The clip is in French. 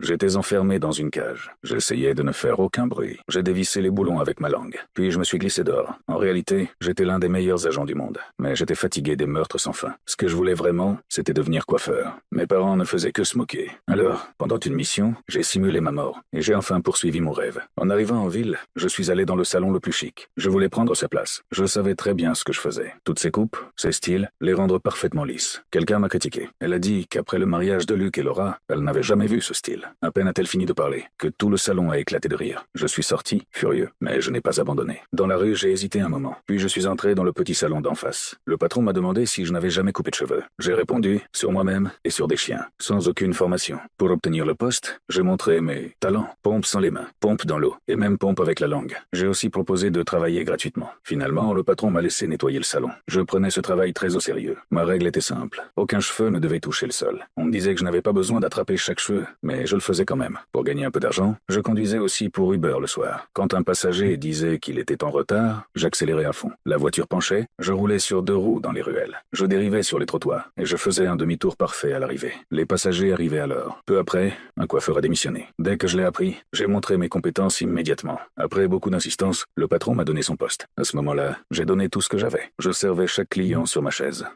J'étais enfermé dans une cage. J'essayais de ne faire aucun bruit. J'ai dévissé les boulons avec ma langue. Puis je me suis glissé dehors. En réalité, j'étais l'un des meilleurs agents du monde. Mais j'étais fatigué des meurtres sans fin. Ce que je voulais vraiment, c'était devenir coiffeur. Mes parents ne faisaient que se moquer. Alors, pendant une mission, j'ai simulé ma mort. Et j'ai enfin poursuivi mon rêve. En arrivant en ville, je suis allé dans le salon le plus chic. Je voulais prendre sa place. Je savais très bien ce que je faisais. Toutes ces coupes, ces styles, les rendre parfaitement lisses. Quelqu'un m'a critiqué. Elle a dit qu'après le mariage de Luc et Laura, elle n'avait jamais vu ce style. À peine a-t-elle fini de parler, que tout le salon a éclaté de rire. Je suis sorti, furieux, mais je n'ai pas abandonné. Dans la rue, j'ai hésité un moment. Puis je suis entré dans le petit salon d'en face. Le patron m'a demandé si je n'avais jamais coupé de cheveux. J'ai répondu, sur moi-même et sur des chiens, sans aucune formation. Pour obtenir le poste, j'ai montré mes talents. Pompe sans les mains, pompe dans l'eau, et même pompe avec la langue. J'ai aussi proposé de travailler gratuitement. Finalement, le patron m'a laissé nettoyer le salon. Je prenais ce travail très au sérieux. Ma règle était simple. Aucun cheveu ne devait toucher le sol. On me disait que je n'avais pas besoin d'attraper chaque cheveu, mais je le faisais quand même. Pour gagner un peu d'argent, je conduisais aussi pour Uber le soir. Quand un passager disait qu'il était en retard, j'accélérais à fond. La voiture penchait, je roulais sur deux roues dans les ruelles. Je dérivais sur les trottoirs, et je faisais un demi-tour parfait à l'arrivée. Les passagers arrivaient à l'heure. Peu après, un coiffeur a démissionné. Dès que je l'ai appris, j'ai montré mes compétences immédiatement. Après beaucoup d'insistance, le patron m'a donné son poste. À ce moment-là, j'ai donné tout ce que j'avais. Je servais chaque client sur ma chaise.